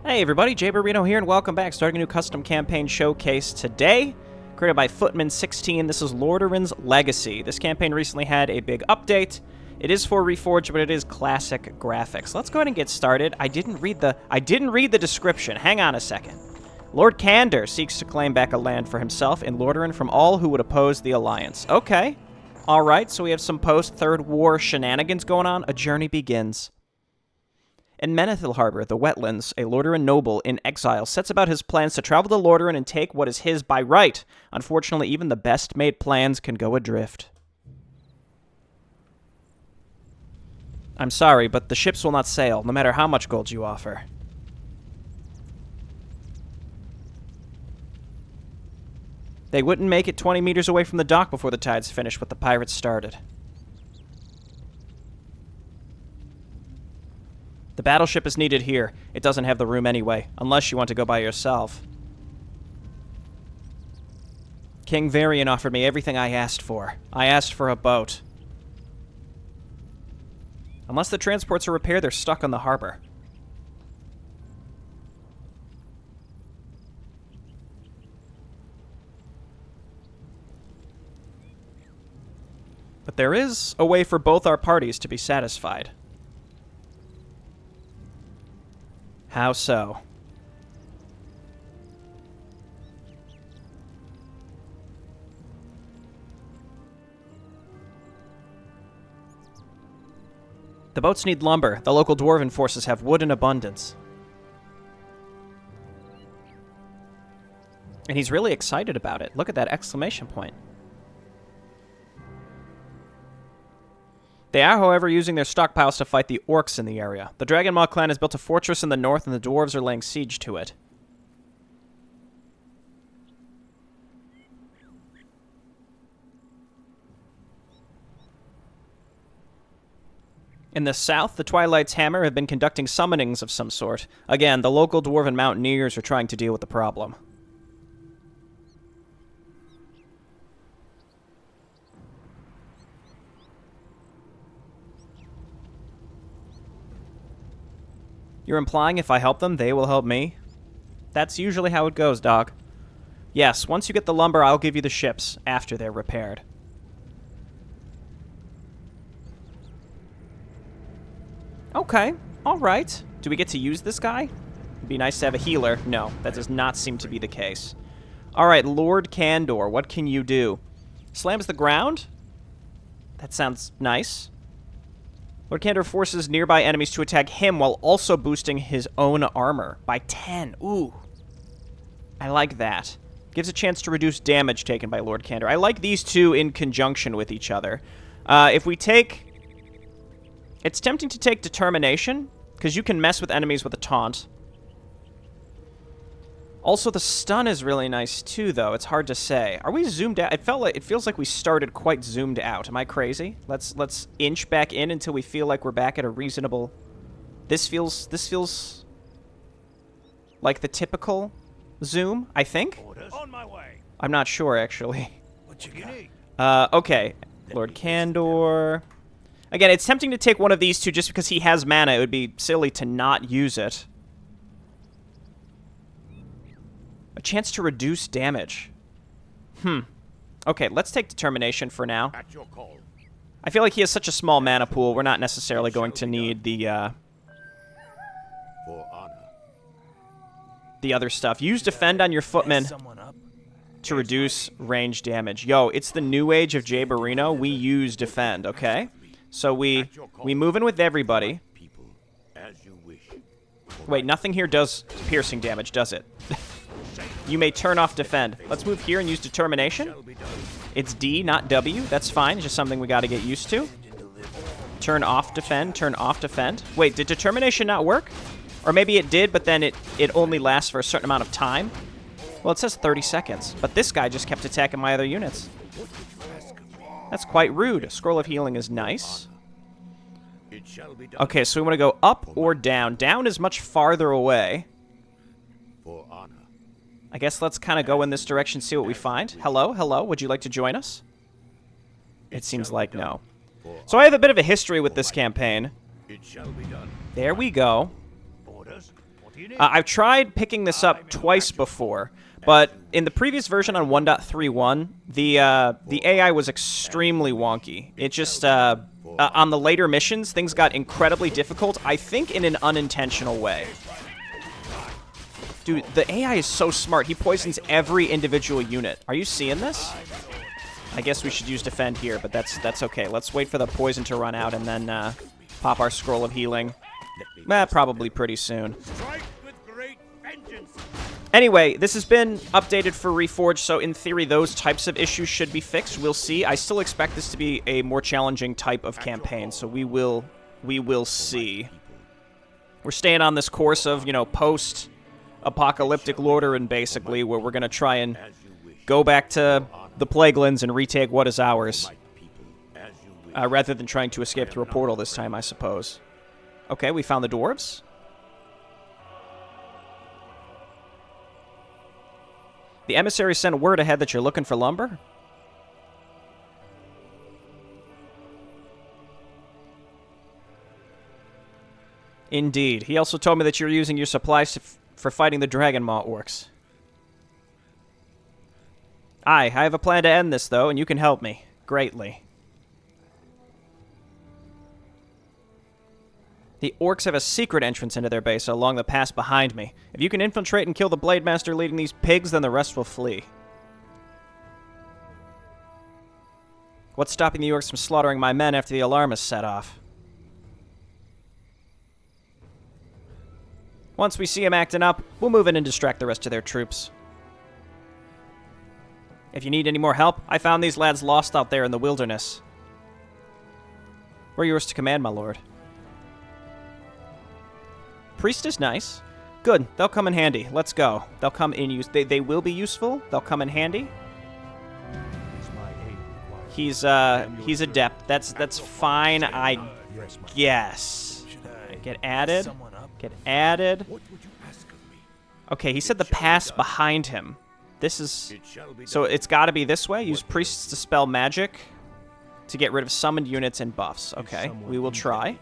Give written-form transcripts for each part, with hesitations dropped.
Hey everybody, Jay Barrino here, and welcome back. Starting a new custom campaign showcase today, created by Footman16. This is Lordaeron's Legacy. This campaign recently had a big update. It is for Reforged, but it is classic graphics. Let's go ahead and get started. I didn't read the description. Hang on a second. Lord Candor seeks to claim back a land for himself in Lordaeron from all who would oppose the alliance. Okay. All right, so we have some post-Third War shenanigans going on. A journey begins. In Menethil Harbor, the Wetlands, a Lordaeron Noble in exile sets about his plans to travel to Lordaeron and take what is his by right. Unfortunately, even the best-made plans can go adrift. I'm sorry, but the ships will not sail, no matter how much gold you offer. They wouldn't make it 20 meters away from the dock before the tides finished what the pirates started. The battleship is needed here. It doesn't have the room anyway, unless you want to go by yourself. King Varian offered me everything I asked for. I asked for a boat. Unless the transports are repaired, they're stuck on the harbor. But there is a way for both our parties to be satisfied. How so? The boats need lumber. The local dwarven forces have wood in abundance. And he's really excited about it. Look at that exclamation point. They are, however, using their stockpiles to fight the orcs in the area. The Dragonmaw clan has built a fortress in the north, and the dwarves are laying siege to it. In the south, the Twilight's Hammer have been conducting summonings of some sort. Again, the local dwarven mountaineers are trying to deal with the problem. You're implying if I help them, they will help me? That's usually how it goes, dog. Yes, once you get the lumber, I'll give you the ships after they're repaired. Okay, alright. Do we get to use this guy? It'd be nice to have a healer. No, that does not seem to be the case. Alright, Lord Candor, what can you do? Slams the ground? That sounds nice. Lord Candor forces nearby enemies to attack him while also boosting his own armor by 10. Ooh. I like that. Gives a chance to reduce damage taken by Lord Candor. I like these two in conjunction with each other. If we take... It's tempting to take Determination, because you can mess with enemies with a taunt. Also, the stun is really nice too, though. It's hard to say. Are we zoomed out? It feels like we started quite zoomed out. Am I crazy? Let's inch back in until we feel like we're back at a reasonable. This feels like the typical zoom, I think. On my way. I'm not sure actually. What you need? Okay. Lord Candor. Again, it's tempting to take one of these two just because he has mana. It would be silly to not use it. A chance to reduce damage. Okay, let's take Determination for now. At your call. I feel like he has such a small mana pool, we're not necessarily going to need the other stuff. Use Defend on your footmen to reduce range damage. Yo, it's the new age of Jay Barrino. We use Defend, okay? So we move in with everybody. Wait, nothing here does piercing damage, does it? You may turn off Defend. Let's move here and use Determination. It's D, not W. That's fine. It's just something we got to get used to. Turn off Defend. Turn off Defend. Wait, did Determination not work? Or maybe it did, but then it only lasts for a certain amount of time? Well, it says 30 seconds. But this guy just kept attacking my other units. That's quite rude. Scroll of Healing is nice. Okay, so we want to go up or down. Down is much farther away. I guess let's kind of go in this direction, see what we find. Hello, hello, would you like to join us? It seems like no. So I have a bit of a history with this campaign. There we go. I've tried picking this up twice before, but in the previous version on 1.31, the AI was extremely wonky. It just, on the later missions, things got incredibly difficult, I think in an unintentional way. Dude, the AI is so smart. He poisons every individual unit. Are you seeing this? I guess we should use defend here, but that's okay. Let's wait for the poison to run out and then pop our scroll of healing. Probably pretty soon. Anyway, this has been updated for Reforged, so in theory those types of issues should be fixed. We'll see. I still expect this to be a more challenging type of campaign, so we will see. We're staying on this course of, you know, post-apocalyptic Lordaeron, basically, where we're going to try and go back to the Plaguelands and retake what is ours. Rather than trying to escape through a portal this time, I suppose. Okay, we found the dwarves. The emissary sent word ahead that you're looking for lumber. Indeed. He also told me that you're using your supplies for fighting the Dragon Maw orcs. Aye, I have a plan to end this, though, and you can help me. Greatly. The orcs have a secret entrance into their base along the pass behind me. If you can infiltrate and kill the Blade Master leading these pigs, then the rest will flee. What's stopping the orcs from slaughtering my men after the alarm is set off? Once we see them acting up, we'll move in and distract the rest of their troops. If you need any more help, I found these lads lost out there in the wilderness. We're yours to command, my lord. Priest is nice. Good. They'll come in handy. Let's go. They'll come in use. They will be useful. They'll come in handy. He's adept. That's fine, I guess. Get added. Get added. Okay, he said the pass behind him. This is... So it's got to be this way. Use priests to spell magic to get rid of summoned units and buffs. Okay, we will try.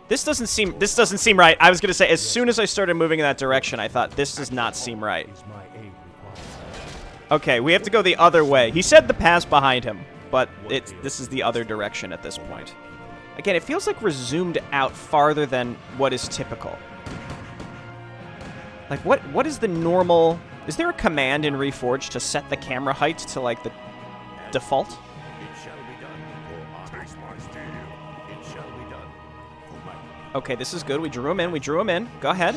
This doesn't seem right. I was going to say, as soon as I started moving in that direction, I thought, this does not seem right. Okay, we have to go the other way. He said the pass behind him, but this is the other direction at this point. Again, it feels like we're zoomed out farther than what is typical. Like, what is the normal... Is there a command in Reforged to set the camera height to, like, the default? Okay, this is good. We drew him in. We drew him in. Go ahead.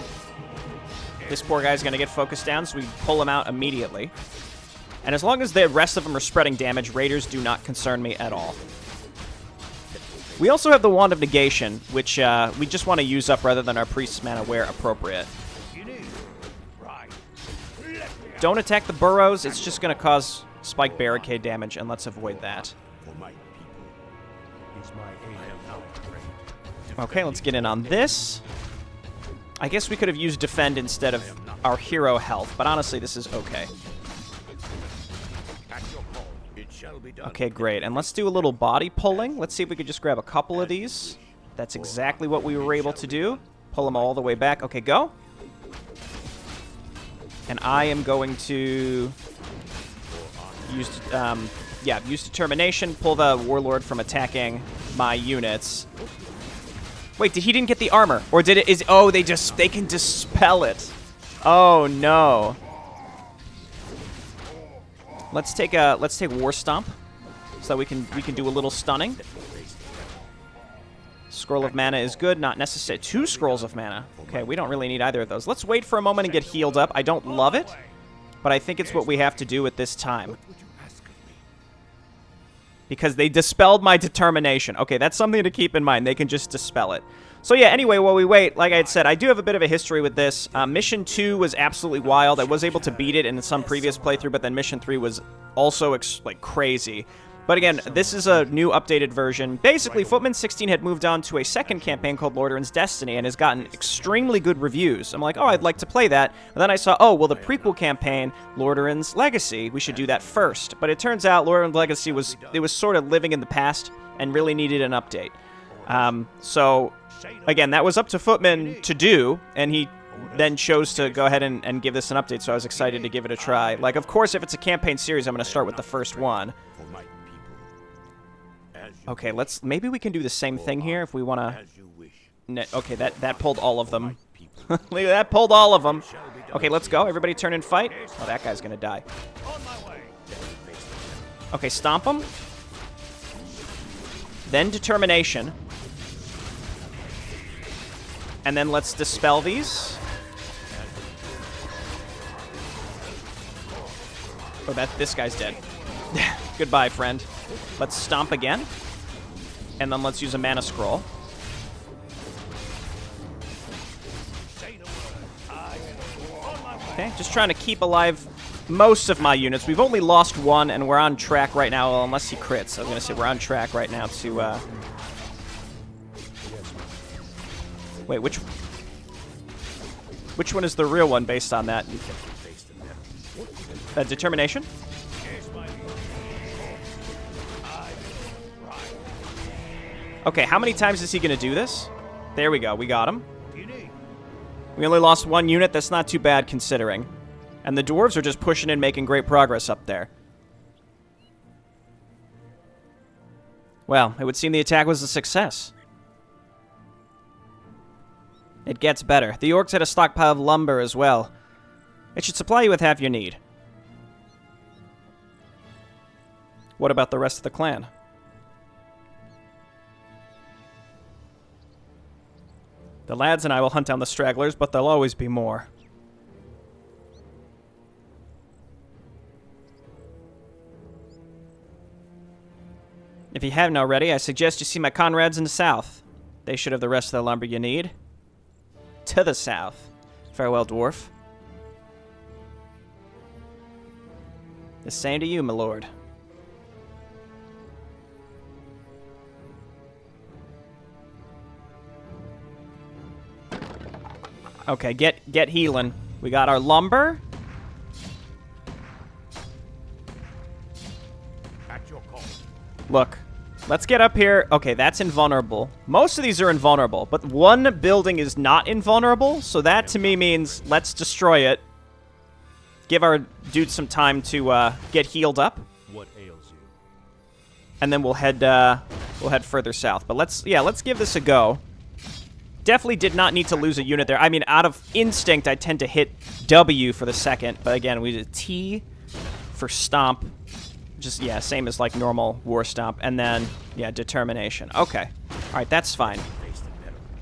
This poor guy's going to get focused down, so we pull him out immediately. And as long as the rest of them are spreading damage, raiders do not concern me at all. We also have the Wand of Negation, which we just want to use up rather than our Priest's Mana where appropriate. Don't attack the burrows. It's just going to cause spike barricade damage, and let's avoid that. Okay, let's get in on this. I guess we could have used defend instead of our hero health, but honestly, this is okay. Okay, great. And let's do a little body pulling. Let's see if we could just grab a couple of these. That's exactly what we were able to do. Pull them all the way back. Okay, go. And I am going to use, use determination, pull the warlord from attacking my units. Wait, he didn't get the armor, or did it? Oh, they can dispel it. Oh no. Let's take War Stomp, so that we can do a little stunning. Scroll of Mana is good, not necessary. 2 Scrolls of Mana. Okay, we don't really need either of those. Let's wait for a moment and get healed up. I don't love it, but I think it's what we have to do at this time. Because they dispelled my determination. Okay, that's something to keep in mind. They can just dispel it. So yeah, anyway, while we wait, like I had said, I do have a bit of a history with this. Mission 2 was absolutely wild. I was able to beat it in some previous playthrough, but then Mission 3 was also like crazy. But again, this is a new updated version. Basically, Footman 16 had moved on to a second campaign called Lordaeron's Destiny and has gotten extremely good reviews. I'm like, oh, I'd like to play that. And then I saw, oh, well, the prequel campaign, Lordaeron's Legacy, we should do that first. But it turns out Lordaeron's Legacy was sort of living in the past and really needed an update. So, again, that was up to Footman to do, and he then chose to go ahead and give this an update, so I was excited to give it a try. Like, of course, if it's a campaign series, I'm going to start with the first one. Okay, maybe we can do the same thing here if we want to... Okay, that pulled all of them. That pulled all of them. Okay, let's go. Everybody turn and fight. Oh, that guy's going to die. Okay, stomp him. Then determination. And then let's dispel these. Oh, this guy's dead. Goodbye, friend. Let's stomp again. And then let's use a mana scroll. Okay, just trying to keep alive most of my units. We've only lost one, and we're on track right now, well, unless he crits. I was going to say we're on track right now to... Wait, which one is the real one based on that? Determination? Okay, how many times is he going to do this? There we go. We got him. We only lost one unit. That's not too bad considering. And the dwarves are just pushing in, making great progress up there. Well, it would seem the attack was a success. It gets better. The orcs had a stockpile of lumber as well. It should supply you with half your need. What about the rest of the clan? The lads and I will hunt down the stragglers, but there'll always be more. If you haven't already, I suggest you see my comrades in the south. They should have the rest of the lumber you need. To the south. Farewell, dwarf. The same to you, my lord. Okay, get healing. We got our lumber. At your call. Look, let's get up here. Okay, that's invulnerable. Most of these are invulnerable, but one building is not invulnerable, so that to me means let's destroy it. Give our dude some time to get healed up. What ails you? And then we'll head further south. But let's give this a go. Definitely did not need to lose a unit there. I mean, out of instinct, I tend to hit W for the second. But again, we did T for stomp. Just, yeah, same as like normal war stomp. And then, yeah, determination. Okay. All right, that's fine.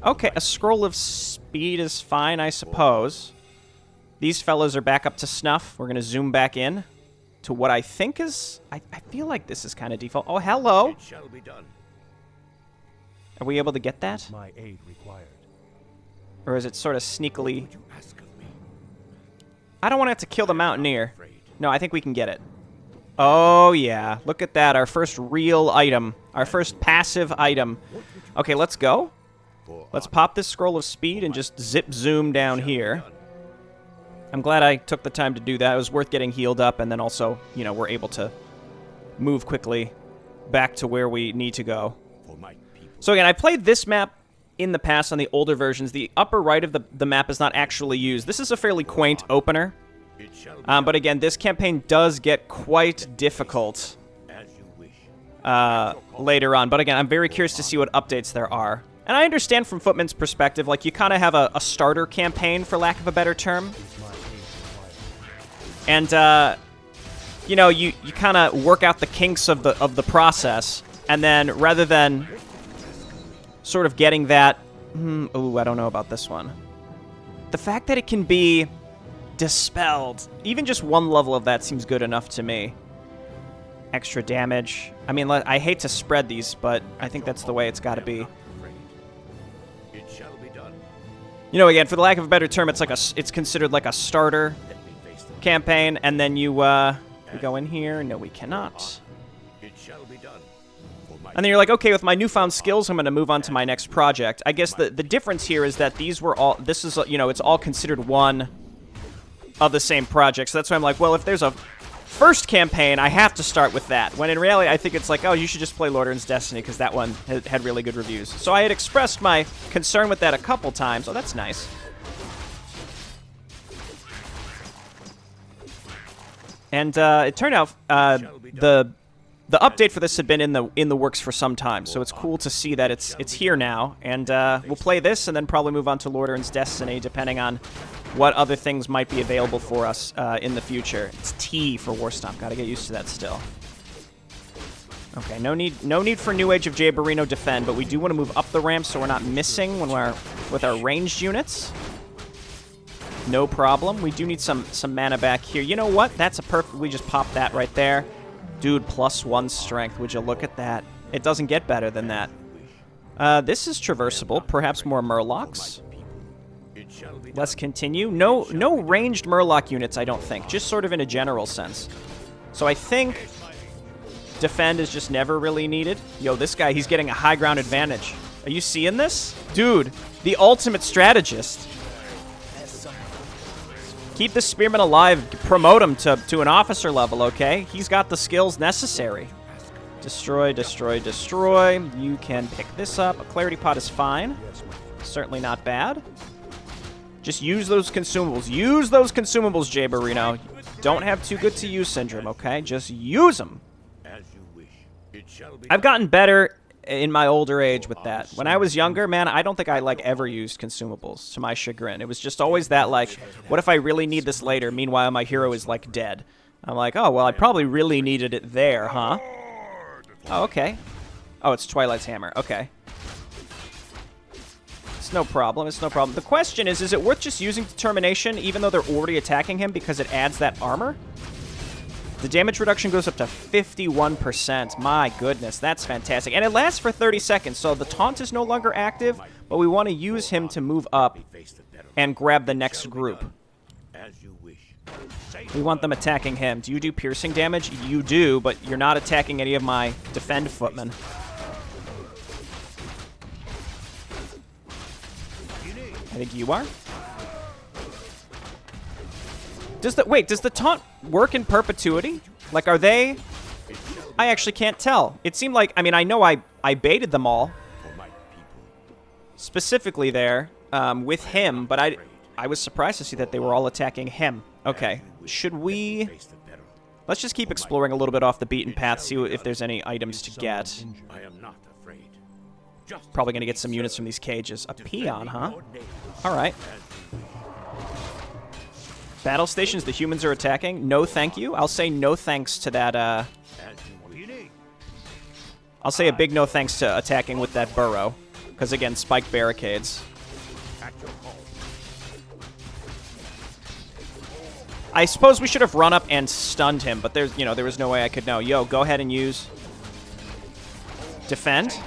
Okay, a scroll of speed is fine, I suppose. These fellows are back up to snuff. We're going to zoom back in to what I think is... I feel like this is kind of default. Oh, hello. It shall be done. Are we able to get that? My aid required. Or is it sort of sneakily... What would you ask of me? I don't want to have to kill the mountaineer. No, I think we can get it. Oh, yeah. Look at that. Our first real item. Our first passive item. Okay, let's go. Let's pop this scroll of speed and just zip zoom down here. I'm glad I took the time to do that. It was worth getting healed up, and then also, you know, we're able to move quickly back to where we need to go. So again, I played this map in the past on the older versions. The upper right of the map is not actually used. This is a fairly quaint opener. But again, this campaign does get quite difficult later on. But again, I'm very curious to see what updates there are. And I understand from Footman's perspective, like, you kind of have a starter campaign, for lack of a better term. And, you know, you kind of work out the kinks of the process. And then, rather than sort of getting that... ooh, I don't know about this one. The fact that it can be dispelled, even just one level of that seems good enough to me. Extra damage. I mean, I hate to spread these, but I think that's the way it's got to be. You know, again, for the lack of a better term, it's considered like a starter campaign, and then you go in here. No, we cannot. And then you're like, okay, with my newfound skills, I'm going to move on to my next project. I guess the difference here is that these were all, this is, you know, it's all considered one of the same project. So that's why I'm like, well, if there's a first campaign, I have to start with that. When in reality, I think it's like, oh, you should just play Lordaeron's Destiny because that one had really good reviews. So I had expressed my concern with that a couple times. Oh, that's nice. And it turned out the update for this had been in the works for some time, so it's cool to see that it's here now. And we'll play this and then probably move on to Lordaeron's Destiny, depending on what other things might be available for us in the future. It's T for Warstomp. Got to get used to that still. Okay, no need for New Age of Jaberino defend, but we do want to move up the ramp so we're not missing when we're with our ranged units. No problem. We do need some mana back here. You know what? That's a perfect... We just pop that right there. Dude, +1 strength. Would you look at that? It doesn't get better than that. This is traversable. Perhaps more Murlocs. Let's continue. No ranged Murloc units, I don't think. Just sort of in a general sense. So I think defend is just never really needed. Yo, this guy, he's getting a high ground advantage. Are you seeing this? Dude, the ultimate strategist. Keep the Spearman alive. Promote him to an officer level, okay? He's got the skills necessary. Destroy, destroy, destroy. You can pick this up. A Clarity Pot is fine. Certainly not bad. Just use those consumables. Use those consumables, Jaberino. Don't have too good to use syndrome, okay? Just use them. I've gotten better in my older age with that. When I was younger, man, I don't think I, ever used consumables, to my chagrin. It was just always that, what if I really need this later? Meanwhile, my hero is, dead. I'm like, oh, well, I probably really needed it there, huh? Oh, okay. Oh, it's Twilight's Hammer. Okay. It's no problem. It's no problem. The question is it worth just using Determination, even though they're already attacking him, because it adds that armor? The damage reduction goes up to 51%. My goodness, that's fantastic. And it lasts for 30 seconds, so the taunt is no longer active, but we want to use him to move up and grab the next group. We want them attacking him. Do you do piercing damage? You do, but you're not attacking any of my defend footmen. I think you are. Does the taunt work in perpetuity? Are they... I actually can't tell. It seemed like... I know I baited them all. Specifically there, with him, but I was surprised to see that they were all attacking him. Okay. Should we... Let's just keep exploring a little bit off the beaten path, see if there's any items to get. Probably going to get some units from these cages. A peon, huh? Alright. Battle stations the humans are attacking? No thank you. I'll say no thanks to that, I'll say a big no thanks to attacking with that burrow. Because, again, spiked barricades. I suppose we should have run up and stunned him, but there was no way I could know. Yo, go ahead and use... Defend?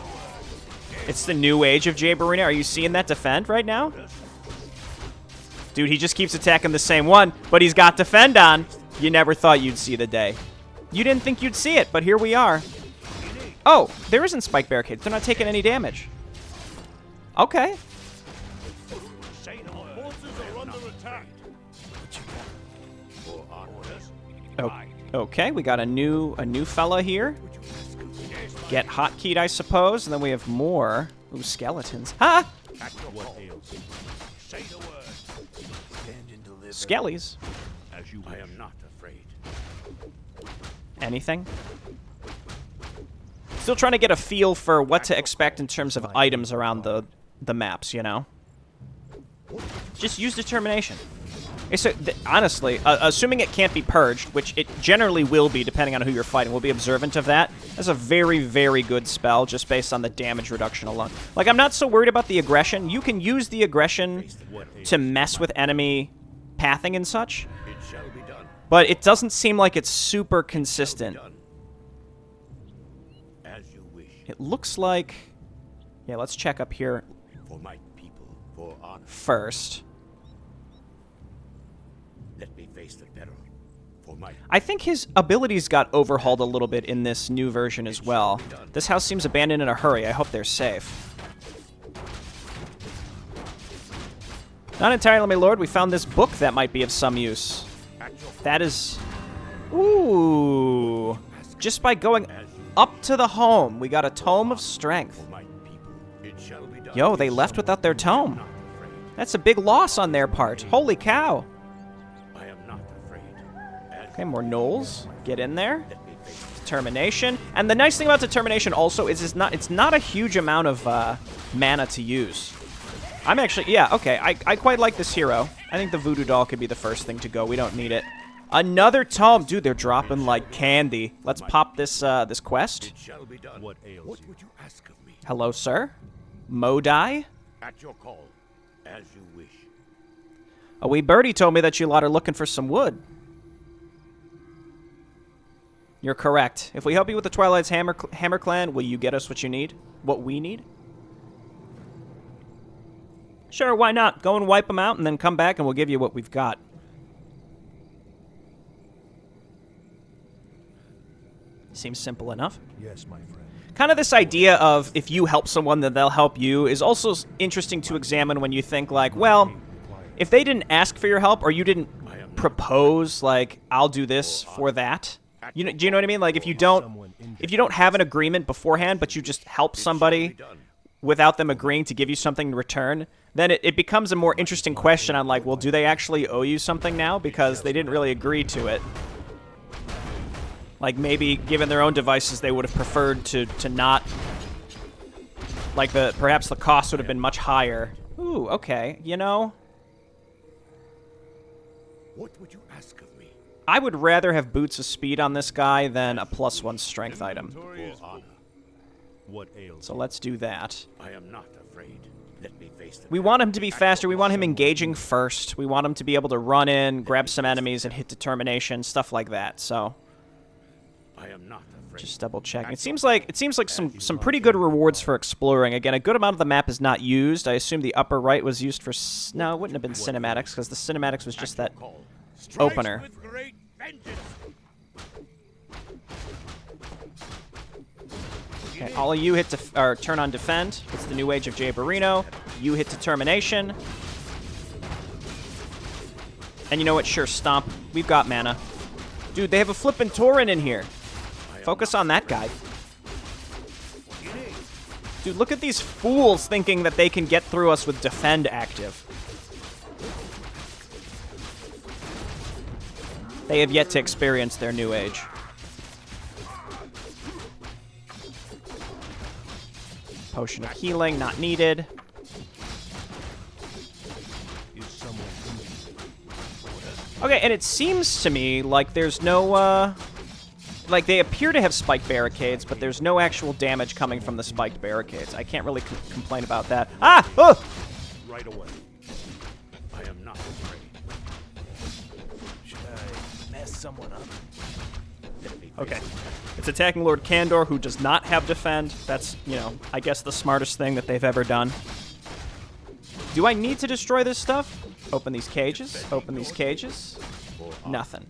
It's the new age of Jaberino. Are you seeing that defend right now? Dude, he just keeps attacking the same one, but he's got defend on. You never thought you'd see the day. You didn't think you'd see it, but here we are. Oh, there isn't spike barricades. They're not taking any damage. Okay. Oh, okay, we got a new fella here. Get hotkeyed, I suppose, and then we have more. Ooh, skeletons. Ha! Skellies. I am not afraid. Anything? Still trying to get a feel for what to expect in terms of items around the maps, you know? Just use determination. So, honestly, assuming it can't be purged, which it generally will be depending on who you're fighting, we'll be observant of that. That's a very, very good spell just based on the damage reduction alone. I'm not so worried about the aggression. You can use the aggression to mess with enemy pathing and such, but it doesn't seem like it's super consistent. It looks like... Yeah, let's check up here first. I think his abilities got overhauled a little bit in this new version as well. This house seems abandoned in a hurry. I hope they're safe. Not entirely, my lord. We found this book that might be of some use. That is... Ooh. Just by going up to the home, we got a Tome of Strength. Yo, they left without their tome. That's a big loss on their part. Holy cow. Okay, more gnolls. Get in there. Determination. And the nice thing about Determination also is it's not a huge amount of mana to use. I'm actually, yeah, okay. I quite like this hero. I think the Voodoo Doll could be the first thing to go. We don't need it. Another tome. Dude, they're dropping like candy. Let's pop this this quest. It shall be done. What ails you? Would you ask of me? Hello, sir. Modai. At your call, as you wish. A wee birdie told me that you lot are looking for some wood. You're correct. If we help you with the Twilight's Hammer Clan, will you get us what you need? What we need? Sure, why not? Go and wipe them out and then come back and we'll give you what we've got. Seems simple enough. Yes, my friend. Kind of this idea of if you help someone, then they'll help you is also interesting to examine when you think like, well, if they didn't ask for your help or you didn't propose, like, I'll do this for that. Do you know what I mean? Like, if you don't have an agreement beforehand, but you just help somebody without them agreeing to give you something in return, then it becomes a more interesting question on, like, well, do they actually owe you something now? Because they didn't really agree to it. Like, maybe, given their own devices, they would have preferred to not... Like, perhaps the cost would have been much higher. Ooh, okay, you know... What would you ask of me? I would rather have Boots of Speed on this guy than a +1 strength item. What ails So let's do that. I am not afraid. Let me face the We want him to be faster. We want him engaging first. We want him to be able to run in, grab some enemies, and hit determination, stuff like that. So I am not afraid. just double checking. It seems like some pretty good rewards for exploring. Again, a good amount of the map is not used. I assume the upper right was used for no, it wouldn't have been cinematics because the cinematics was just that opener. With great vengeance. Okay, all of you hit turn on defend. It's the new age of Jay Barrino. You hit determination. And you know what? Sure, stomp. We've got mana. Dude, they have a flippin' Tauren in here. Focus on that guy. Dude, look at these fools thinking that they can get through us with defend active. They have yet to experience their new age. Potion of healing, not needed. Okay, and it seems to me like there's no, like they appear to have spiked barricades, but there's no actual damage coming from the spiked barricades. I can't really complain about that. Ah! Oh! Right away. I am not afraid. Should I mess someone up? Okay. It's attacking Lord Candor, who does not have defend. That's, you know, I guess the smartest thing that they've ever done. Do I need to destroy this stuff? Open these cages. Open these cages. Nothing.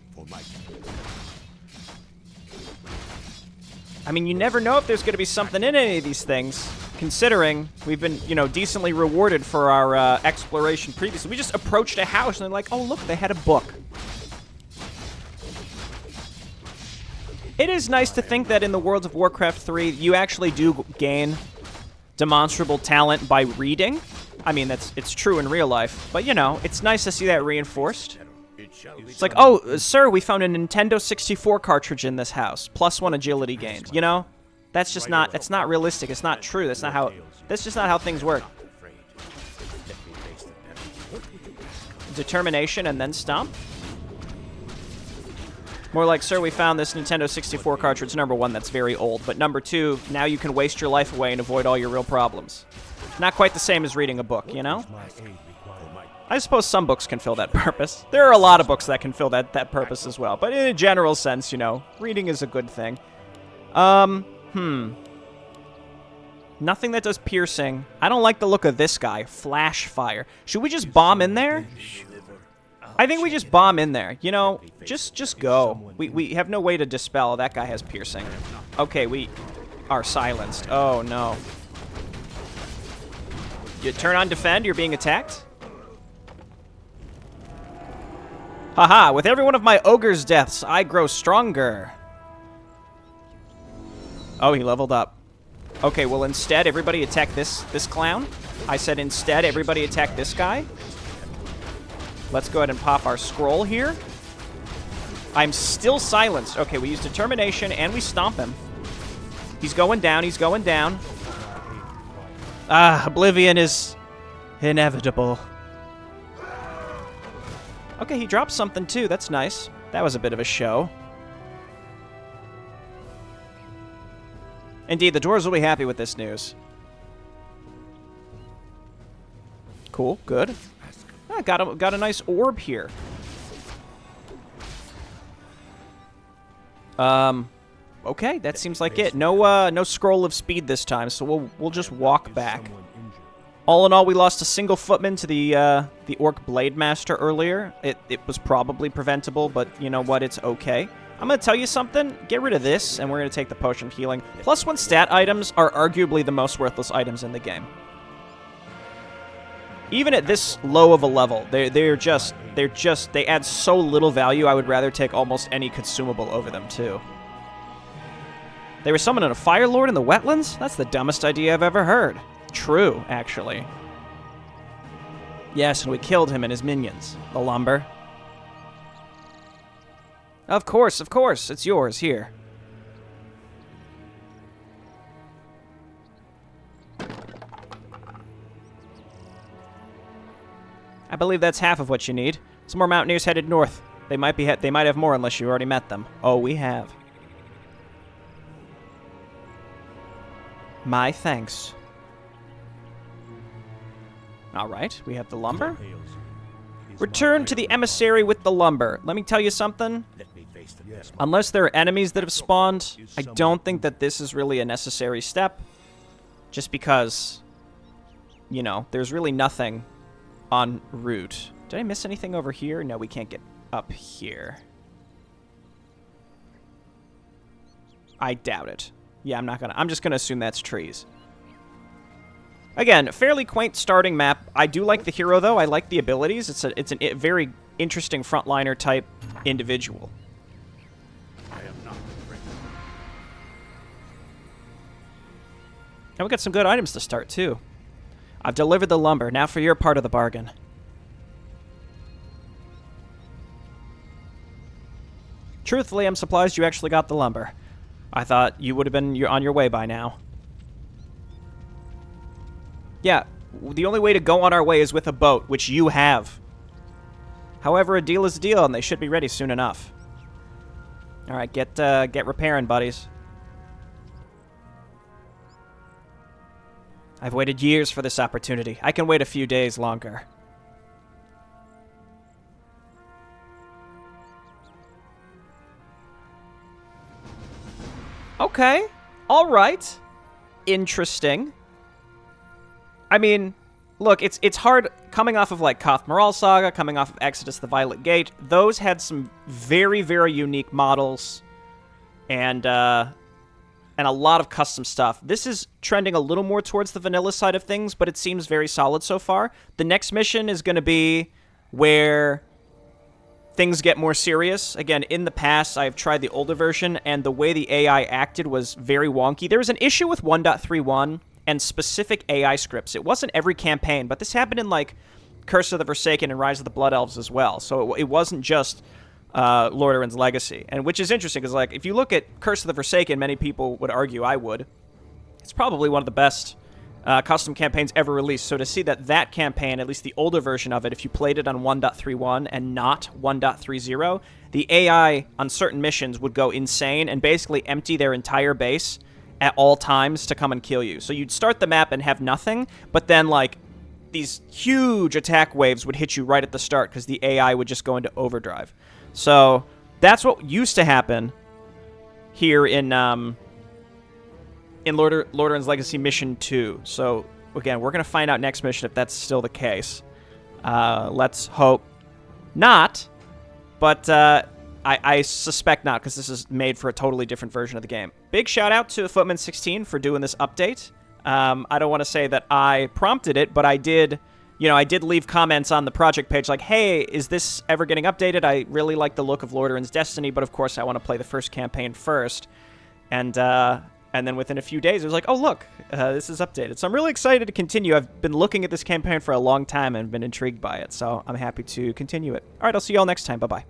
I mean, you never know if there's going to be something in any of these things, considering we've been, you know, decently rewarded for our exploration previously. We just approached a house, and they're like, oh, look, they had a book. It is nice to think that in the world of Warcraft 3, you actually do gain demonstrable talent by reading. I mean, it's true in real life, but, you know, it's nice to see that reinforced. It's like, oh, sir, we found a Nintendo 64 cartridge in this house. +1 agility gained, you know? That's just not, it's not realistic. It's not true. That's just not how things work. Determination and then stomp? More like, sir, we found this Nintendo 64 cartridge, number 1, that's very old. But number 2, now you can waste your life away and avoid all your real problems. Not quite the same as reading a book, you know? I suppose some books can fill that purpose. There are a lot of books that can fill that purpose as well. But in a general sense, you know, reading is a good thing. Nothing that does piercing. I don't like the look of this guy. Flash fire. Should we just bomb in there? I think we just bomb in there. You know, just go. We have no way to dispel. That guy has piercing. Okay, we are silenced. Oh, no. You turn on defend, you're being attacked? Haha, with every one of my ogre's deaths, I grow stronger. Oh, he leveled up. Okay, well, instead, everybody attack this clown. I said instead, everybody attack this guy. Let's go ahead and pop our scroll here. I'm still silenced. Okay, we use determination and we stomp him. He's going down. He's going down. Ah, oblivion is inevitable. Okay, he dropped something too. That's nice. That was a bit of a show. Indeed, the dwarves will be happy with this news. Cool, good. Ah, got a nice orb here. Okay, that seems like it. No scroll of speed this time, so we'll just walk back. All in all, we lost a single footman to the Orc Blade Master earlier. It was probably preventable, but you know what? It's okay. I'm going to tell you something. Get rid of this, and we're going to take the Potion of Healing. +1 stat items are arguably the most worthless items in the game. Even at this low of a level, they add so little value. I would rather take almost any consumable over them too. They were summoning a Fire Lord in the wetlands? That's the dumbest idea I've ever heard. True, actually. Yes, and we killed him and his minions. The lumber. Of course, it's yours, here. I believe that's half of what you need. Some more mountaineers headed north. They might have more unless you already met them. Oh, we have. My thanks. All right, we have the lumber. Return to the emissary with the lumber. Let me tell you something. Unless there are enemies that have spawned, I don't think that this is really a necessary step. Just because, you know, there's really nothing en route. Did I miss anything over here? No, we can't get up here. I doubt it. Yeah, I'm just gonna assume that's trees. Again, fairly quaint starting map. I do like the hero, though. I like the abilities. It's a very interesting frontliner type individual. I am not ready. And we got some good items to start, too. I've delivered the lumber. Now for your part of the bargain. Truthfully, I'm surprised you actually got the lumber. I thought you would have been on your way by now. Yeah, the only way to go on our way is with a boat, which you have. However, a deal is a deal, and they should be ready soon enough. All right, get repairing, buddies. I've waited years for this opportunity. I can wait a few days longer. Okay. All right. Interesting. I mean, look, it's hard coming off of like Koth Moral Saga, coming off of Exodus the Violet Gate. Those had some very, very unique models and a lot of custom stuff. This is trending a little more towards the vanilla side of things, but it seems very solid so far. The next mission is going to be where things get more serious. Again, in the past, I've tried the older version, and the way the AI acted was very wonky. There was an issue with 1.31 and specific AI scripts. It wasn't every campaign, but this happened in, like, Curse of the Forsaken and Rise of the Blood Elves as well. So it wasn't just Lordaeron's Legacy, and which is interesting, because, like, if you look at Curse of the Forsaken, many people would argue I would. It's probably one of the best custom campaigns ever released. So to see that campaign, at least the older version of it, if you played it on 1.31 and not 1.30, the AI on certain missions would go insane and basically empty their entire base at all times to come and kill you. So you'd start the map and have nothing, but then, like, these huge attack waves would hit you right at the start because the AI would just go into overdrive. So that's what used to happen here in Lordaeron's Legacy Mission 2. So, again, we're going to find out next mission if that's still the case. Let's hope not, but I suspect not, because this is made for a totally different version of the game. Big shout-out to Footman16 for doing this update. I don't want to say that I prompted it, but I did leave comments on the project page like, hey, is this ever getting updated? I really like the look of Lordaeron's Destiny, but of course I want to play the first campaign first. And then within a few days, it was like, oh, look, this is updated. So I'm really excited to continue. I've been looking at this campaign for a long time and been intrigued by it, so I'm happy to continue it. All right, I'll see you all next time. Bye-bye.